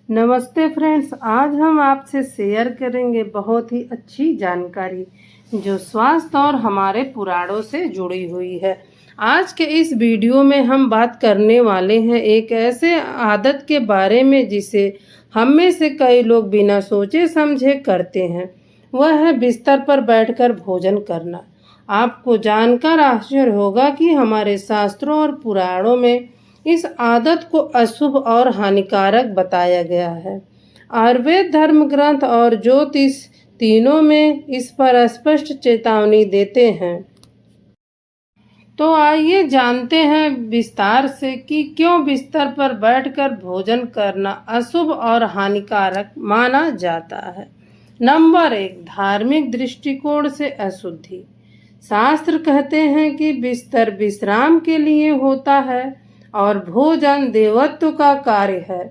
नमस्ते फ्रेंड्स, आज हम आपसे शेयर करेंगे बहुत ही अच्छी जानकारी जो स्वास्थ्य और हमारे पुराणों से जुड़ी हुई है। आज के इस वीडियो में हम बात करने वाले हैं एक ऐसे आदत के बारे में जिसे हम में से कई लोग बिना सोचे समझे करते हैं। वह है बिस्तर पर बैठकर भोजन करना। आपको जानकर आश्चर्य होगा कि हमारे शास्त्रों और पुराणों में इस आदत को अशुभ और हानिकारक बताया गया है। आयुर्वेद, धर्म ग्रंथ और ज्योतिष तीनों में इस पर स्पष्ट चेतावनी देते हैं। तो आइए जानते हैं विस्तार से कि क्यों बिस्तर पर बैठकर भोजन करना अशुभ और हानिकारक माना जाता है। नंबर 1, धार्मिक दृष्टिकोण से अशुद्धि। शास्त्र कहते हैं कि बिस्तर विश्राम के लिए होता है और भोजन देवत्व का कार्य है।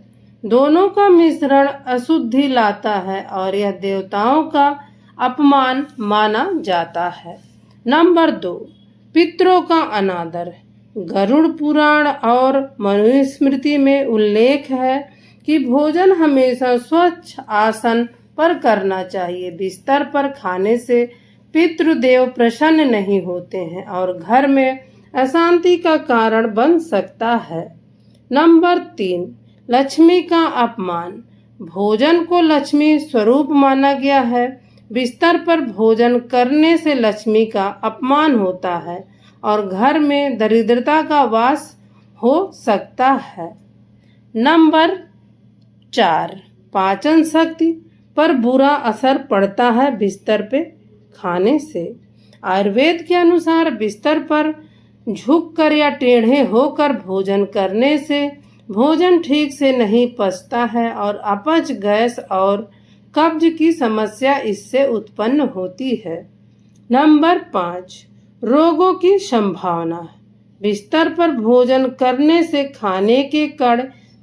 दोनों का मिश्रण अशुद्धि लाता है और यह देवताओं का अपमान माना जाता है। नंबर 2, पितरों का अनादर। गरुड़ पुराण और मनुस्मृति में उल्लेख है कि भोजन हमेशा स्वच्छ आसन पर करना चाहिए। बिस्तर पर खाने से पितृदेव प्रसन्न नहीं होते हैं और घर में अशांति का कारण बन सकता है। नंबर 3, लक्ष्मी का अपमान। भोजन को लक्ष्मी स्वरूप माना गया है। बिस्तर पर भोजन करने से लक्ष्मी का अपमान होता है और घर में दरिद्रता का वास हो सकता है। नंबर 4, पाचन शक्ति पर बुरा असर पड़ता है बिस्तर पे खाने से। आयुर्वेद के अनुसार बिस्तर पर झुककर या टेढ़े होकर भोजन करने से भोजन ठीक से नहीं पचता है और अपच, गैस और कब्ज की समस्या इससे उत्पन्न होती है। नंबर 5, रोगों की संभावना। बिस्तर पर भोजन करने से खाने के कण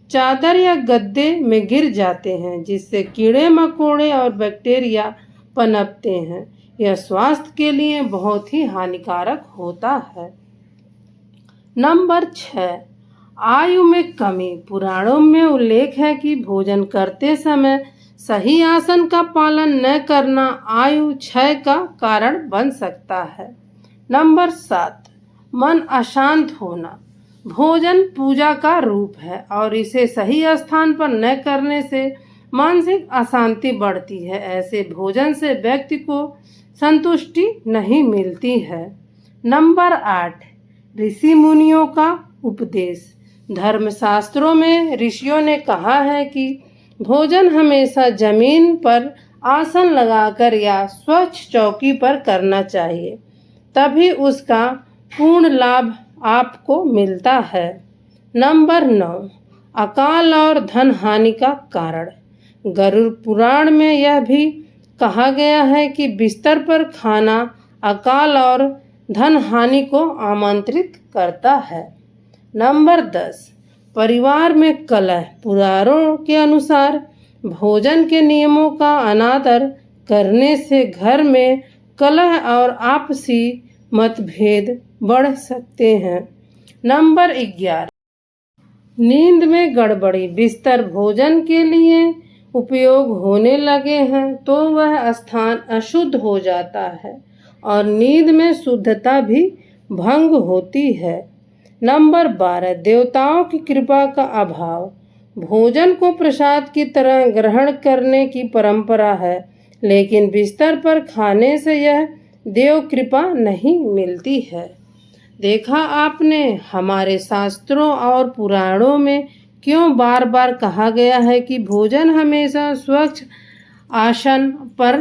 चादर या गद्दे में गिर जाते हैं जिससे कीड़े मकोड़े और बैक्टीरिया पनपते हैं। यह स्वास्थ्य के लिए बहुत ही हानिकारक होता है। नंबर 6, आयु में कमी। पुराणों में उल्लेख है कि भोजन करते समय सही आसन का पालन न करना आयु क्षय का कारण बन सकता है। नंबर 7, मन अशांत होना। भोजन पूजा का रूप है और इसे सही स्थान पर न करने से मानसिक अशांति बढ़ती है। ऐसे भोजन से व्यक्ति को संतुष्टि नहीं मिलती है। नंबर 8, ऋषि मुनियों का उपदेश। धर्मशास्त्रों में ऋषियों ने कहा है कि भोजन हमेशा जमीन पर आसन लगाकर या स्वच्छ चौकी पर करना चाहिए, तभी उसका पूर्ण लाभ आपको मिलता है। नंबर 9, अकाल और धन हानि का कारण। गरुड़ पुराण में यह भी कहा गया है कि बिस्तर पर खाना अकाल और धन हानि को आमंत्रित करता है। नंबर 10, परिवार में कलह। पुराणों के अनुसार भोजन के नियमों का अनादर करने से घर में कलह और आपसी मतभेद बढ़ सकते हैं। नंबर 11, नींद में गड़बड़ी। बिस्तर भोजन के लिए उपयोग होने लगे हैं तो वह स्थान अशुद्ध हो जाता है और नींद में शुद्धता भी भंग होती है। नंबर 12, देवताओं की कृपा का अभाव। भोजन को प्रसाद की तरह ग्रहण करने की परंपरा है, लेकिन बिस्तर पर खाने से यह देव कृपा नहीं मिलती है। देखा आपने, हमारे शास्त्रों और पुराणों में क्यों बार बार कहा गया है कि भोजन हमेशा स्वच्छ आसन पर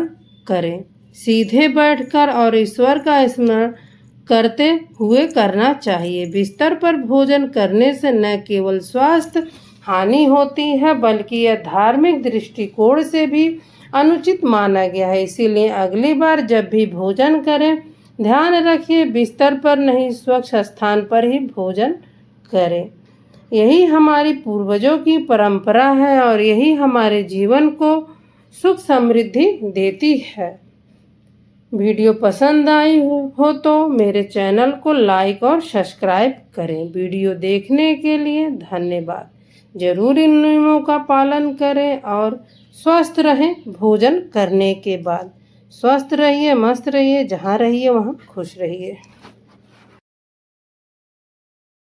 करें, सीधे बैठकर और ईश्वर का स्मरण करते हुए करना चाहिए। बिस्तर पर भोजन करने से न केवल स्वास्थ्य हानि होती है बल्कि यह धार्मिक दृष्टिकोण से भी अनुचित माना गया है। इसीलिए अगली बार जब भी भोजन करें, ध्यान रखिए बिस्तर पर नहीं, स्वच्छ स्थान पर ही भोजन करें। यही हमारी पूर्वजों की परंपरा है और यही हमारे जीवन को सुख समृद्धि देती है। वीडियो पसंद आई हो तो मेरे चैनल को लाइक और सब्सक्राइब करें। वीडियो देखने के लिए धन्यवाद। जरूर इन नियमों का पालन करें और स्वस्थ रहें भोजन करने के बाद। स्वस्थ रहिए, मस्त रहिए, जहाँ रहिए वहाँ खुश रहिए।